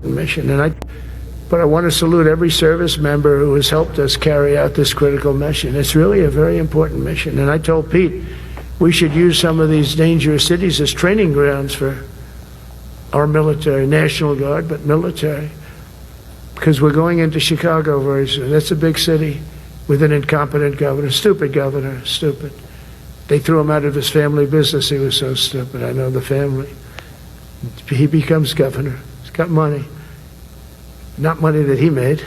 mission. But I want to salute every service member who has helped us carry out this critical mission. It's really a very important mission. And I told Pete we should use some of these dangerous cities as training grounds for our military, National Guard, but military. Because we're going into Chicago very soon. That's a big city with an incompetent governor, stupid governor, stupid. They threw him out of his family business. He was so stupid. I know the family. He becomes governor. He's got money. Not money that he made,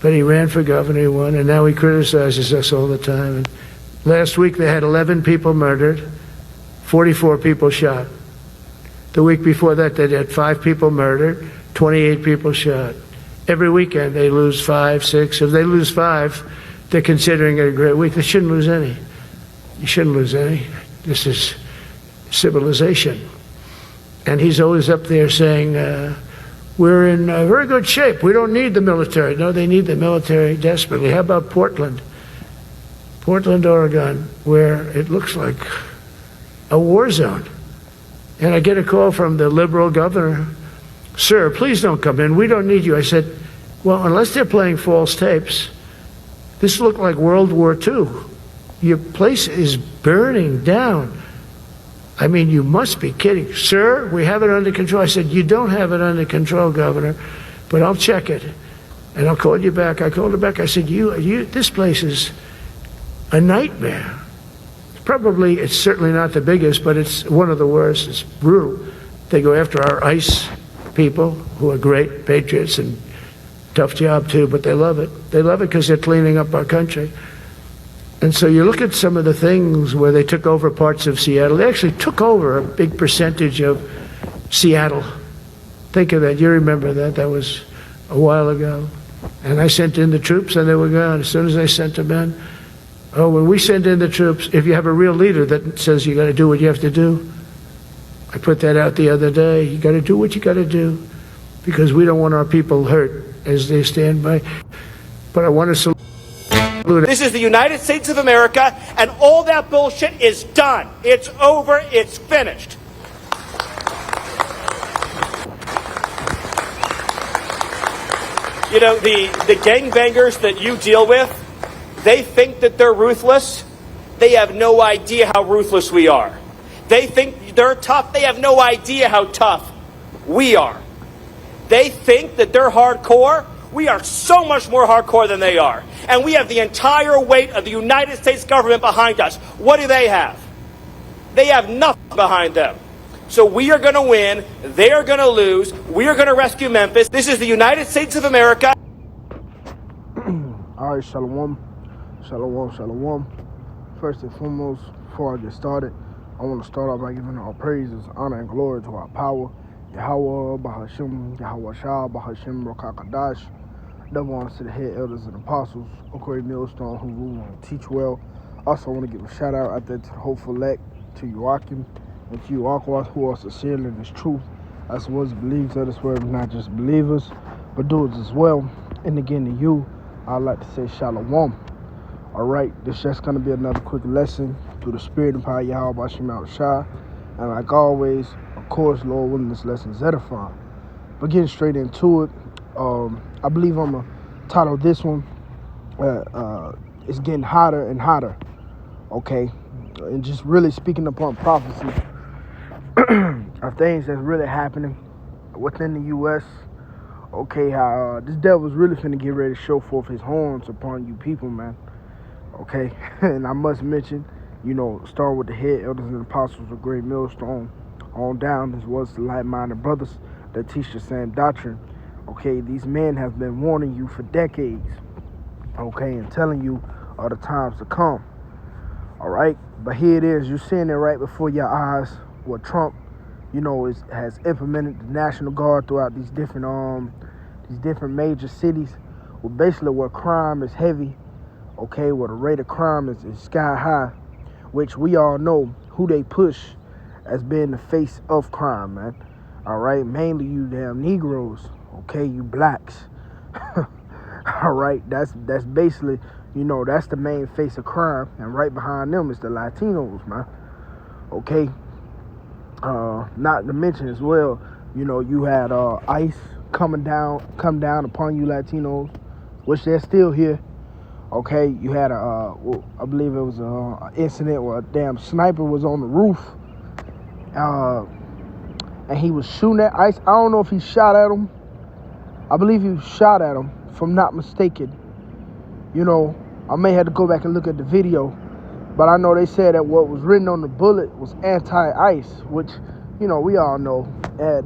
but he ran for governor, he won, and now he criticizes us all the time. And last week they had 11 people murdered, 44 people shot. The week before that they had 5 people murdered, 28 people shot. Every weekend they lose 5, 6. If they lose 5, they're considering it a great week. They shouldn't lose any. You shouldn't lose any. This is civilization. And he's always up there saying, we're in very good shape. We don't need the military. No, they need the military desperately. How about Portland? Portland, Oregon, where it looks like a war zone. And I get a call from the liberal governor. Sir, please don't come in. We don't need you. I said, well, unless they're playing false tapes, this looked like World War II. Your place is burning down. I mean, you must be kidding. Sir, we have it under control. I said, you don't have it under control, Governor, but I'll check it, and I'll call you back. I called her back. I said, this place is a nightmare. It's certainly not the biggest, but it's one of the worst. It's brutal. They go after our ICE people, who are great patriots and tough job too, but they love it. They love it because they're cleaning up our country. And so you look at some of the things where they took over parts of Seattle. They actually took over a big percentage of Seattle. Think of that. You remember that. That was a while ago. And I sent in the troops and they were gone. As soon as I sent them in, when we send in the troops, if you have a real leader that says you got to do what you have to do, I put that out the other day. You got to do what you got to do because we don't want our people hurt as they stand by. But I want to salute. This is the United States of America, and all that bullshit is done. It's over. It's finished. You know, the gangbangers that you deal with, they think that they're ruthless. They have no idea how ruthless we are. They think they're tough. They have no idea how tough we are. They think that they're hardcore. We are so much more hardcore than they are. And we have the entire weight of the United States government behind us. What do they have? They have nothing behind them. So we are going to win. They are going to lose. We are going to rescue Memphis. This is the United States of America. All right, shalom. Shalom, shalom. First and foremost, before I get started, I want to start off by giving all praises, honor, and glory to our power. Yahawah, bahasham, Rawchaa Rawchaa Qadash. Double honors to the head elders and apostles, a great millstone who rule and teach well. Also, I want to give a shout out there to the hopeful elect, to Yahawah, and to Yahawah who are sincere in this truth. As well as believers of this word, not just believers, but doers as well. And again, to you, I'd like to say shalom. All right, this is just going to be another quick lesson through the spirit and power of Yahawashi. And like always, of course, Lord willing, this lesson is edifying. But getting straight into it, I believe I'm going to title this one, It's Getting Hotter and Hotter, okay? And just really speaking upon prophecy of things that's really happening within the U.S., okay, how this devil's really finna get ready to show forth his horns upon you people, man, okay? And I must mention, you know, starting with the head elders and apostles of great millstone on down, as well as the like-minded brothers that teach the same doctrine. Okay, these men have been warning you for decades, okay, and telling you of the times to come. All right, but here it is. You're seeing it right before your eyes. What Trump, you know, has implemented the National Guard throughout these different major cities, well, basically where crime is heavy, okay, where the rate of crime is sky high, which we all know who they push as being the face of crime, man. All right, mainly you damn Negroes, okay, you blacks. All right, that's basically, you know, that's the main face of crime, and right behind them is the Latinos, man. Okay, not to mention as well, you know, you had ICE, come down upon you Latinos, which they're still here. Okay, you had I believe it was an incident where a damn sniper was on the roof, and he was shooting at ICE. I don't know if he shot at him. I believe he shot at him, if I'm not mistaken. You know, I may have to go back and look at the video, but I know they said that what was written on the bullet was anti-ICE, which, you know, we all know.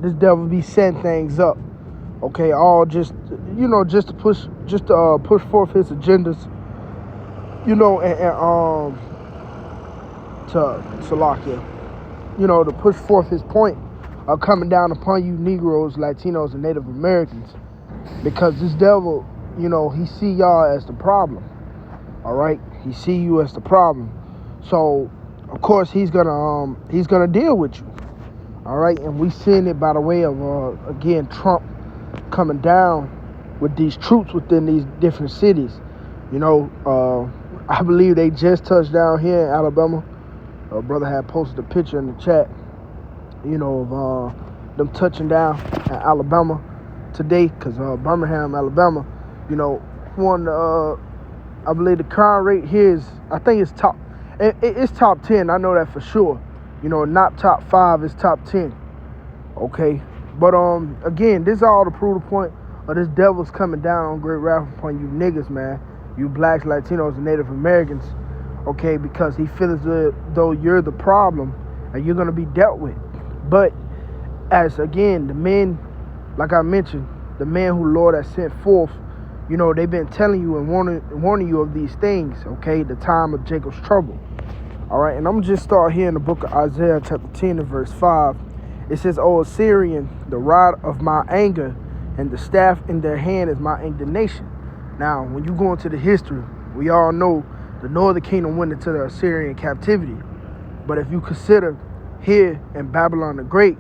This devil be setting things up, okay, all just, you know, just to push forth his agendas, you know, to Salakia, you know, to push forth his point of coming down upon you Negroes, Latinos, and Native Americans, because this devil, you know, he see y'all as the problem, all right? He see you as the problem. So, of course, he's gonna deal with you, all right? And we seen it by the way of, again, Trump coming down with these troops within these different cities. You know, I believe they just touched down here in Alabama. A brother had posted a picture in the chat, you know, of them touching down in Alabama today, because Birmingham, Alabama, you know, one, I believe the crime rate here is, I think it's it's top 10. I know that for sure. You know, not top 5, it's top 10. Okay, but again, this is all to prove the point of this devil's coming down on great wrath upon you niggas, man. You blacks, Latinos, and Native Americans. Okay, because he feels as though you're the problem and you're gonna be dealt with. But as again, the men, like I mentioned, the men who Lord has sent forth, you know, they've been telling you and warning you of these things, okay, the time of Jacob's trouble. All right, and I'm going to just start here in the book of Isaiah chapter 10 and verse 5. It says, O Assyrian, the rod of my anger and the staff in their hand is my indignation. Now, when you go into the history, we all know the northern kingdom went into the Assyrian captivity. But if you consider here in Babylon the Great,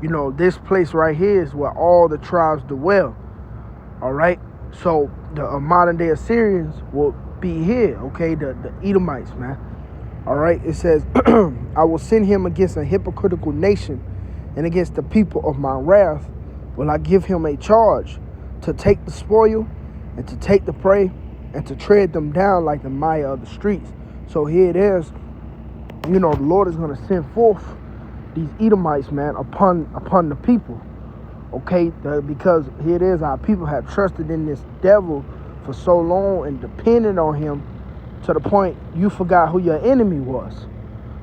you know, this place right here is where all the tribes dwell. All right, so the modern day Assyrians will be here, okay, the Edomites, man. All right, it says, I will send him against a hypocritical nation, and against the people of my wrath will I give him a charge to take the spoil and to take the prey and to tread them down like the mire of the streets. So here it is, you know, the Lord is going to send forth these Edomites, man, upon the people, okay, because here it is, our people have trusted in this devil for so long and depended on him to the point you forgot who your enemy was.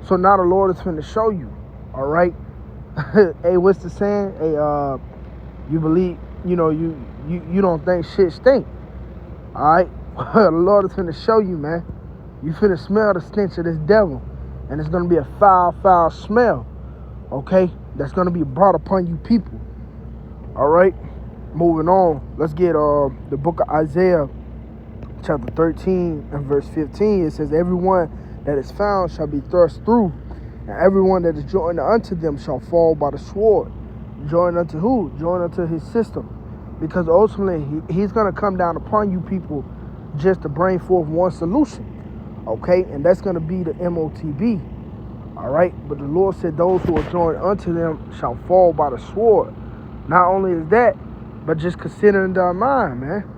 So now the Lord is finna show you, all right? Hey, what's the saying? Hey, you believe, you know, you don't think shit stink, all right? The Lord is finna show you, man. You finna smell the stench of this devil, and it's gonna be a foul smell, okay? That's gonna be brought upon you people, all right? Moving on, let's get the book of Isaiah chapter 13 and verse 15. It says, everyone that is found shall be thrust through, and everyone that is joined unto them shall fall by the sword. Joined unto who? Joined unto his system. Because ultimately, he's going to come down upon you people just to bring forth one solution, okay? And that's going to be the MOTB, all right? But the Lord said those who are joined unto them shall fall by the sword. Not only is that, but just considering their mind, man.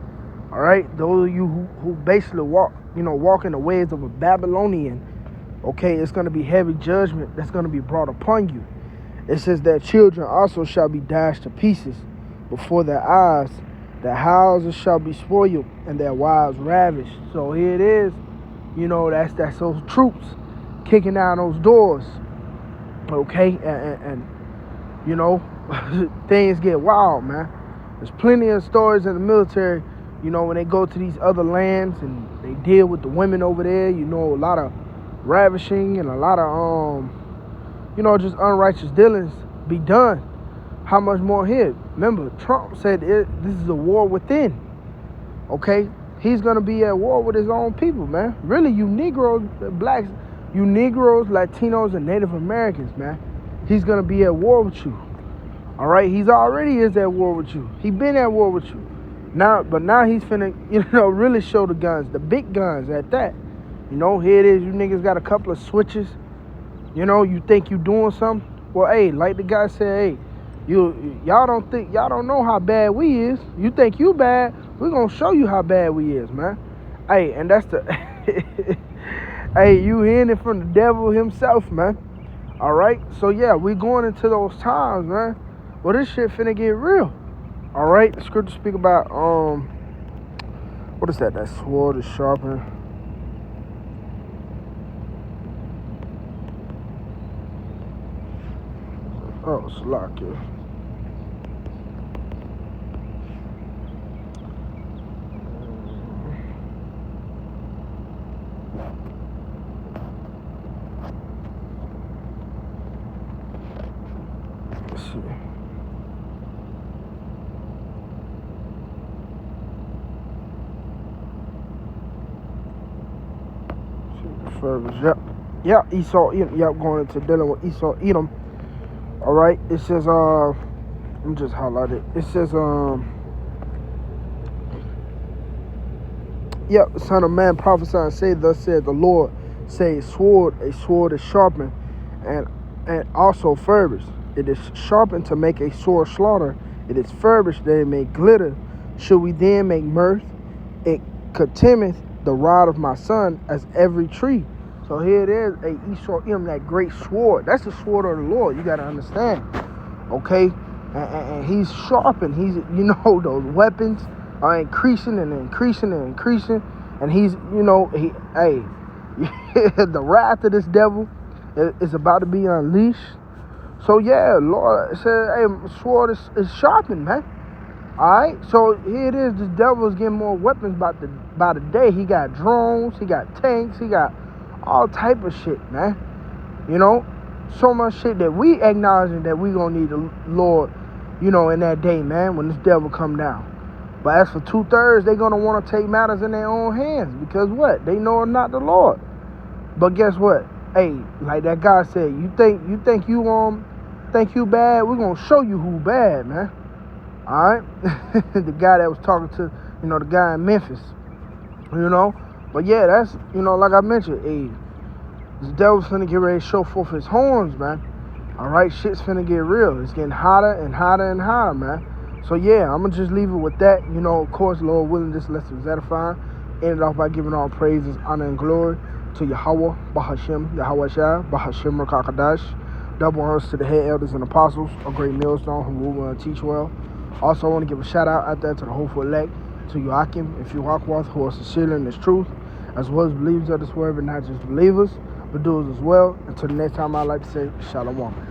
All right, those of you who basically walk in the ways of a Babylonian, okay, it's going to be heavy judgment that's going to be brought upon you. It says that children also shall be dashed to pieces before their eyes, their houses shall be spoiled, and their wives ravished. So here it is, you know, that's those troops kicking down those doors, okay, and you know, things get wild, man. There's plenty of stories in the military. You know, when they go to these other lands and they deal with the women over there, you know, a lot of ravishing and a lot of, you know, just unrighteous dealings be done. How much more here? Remember, Trump said this is a war within, okay? He's going to be at war with his own people, man. Really, you Negroes, blacks, you Negroes, Latinos, and Native Americans, man. He's going to be at war with you, all right? He's already is at war with you. He been at war with you. Now he's finna, you know, really show the guns, the big guns at that. You know, here it is, you niggas got a couple of switches. You know, you think you doing something? Well, hey, like the guy said, hey, Y'all don't know how bad we is. You think you bad? We're gonna show you how bad we is, man. Hey, and that's the hey, you hearing it from the devil himself, man. All right, so yeah, we going into those times, man. Well, this shit finna get real. All right, the scripture speak about what is that? That sword is sharpened. Oh, it's locked here. Let's see. Yep. Yeah, Esau, yep, going into dealing with Esau, Edom. All right, it says, let me just highlight it. It says, yep, son of man, prophesy and say, thus said the Lord, say, a sword is sharpened, and also furbished. It is sharpened to make a sore slaughter. It is furbished that it may glitter. Should we then make mirth? It contemneth the rod of my son as every tree. So here it is, a Esau, that great sword. That's the sword of the Lord. You got to understand, okay? And he's sharpened. He's, those weapons are increasing and increasing and increasing. And he's, the wrath of this devil is about to be unleashed. So yeah, Lord said, hey, sword is sharpened, man. All right, so here it is. The devil is getting more weapons by the day. He got drones, he got tanks, he got all type of shit, man. So much shit that we acknowledging that we gonna need the Lord, in that day, man, when this devil come down. But as for 2/3, they gonna want to take matters in their own hands because what? They know it's not the Lord. But guess what? Hey, like that guy said, you think you bad? We're gonna show you who bad, man. All right, the guy that was talking to, the guy in Memphis, But yeah, that's, like I mentioned, this devil's finna get ready to show forth his horns, man. All right, shit's finna get real. It's getting hotter and hotter and hotter, man. So yeah, I'm gonna just leave it with that. Of course, Lord willing, this lesson is edifying. Ended off by giving all praises, honor, and glory to Yahawah, bahasham, Yahawashi, bahasham, Rawchaa Qadash. Double honors to the head elders and apostles, a great millstone who rule well and teach well. Also, I want to give a shout out there to the hopeful elect, to Yahawah and Yahawah, who are sincere in this truth, as well as believers of this word, but not just believers, but doers as well. Until the next time, I'd like to say, Shalom.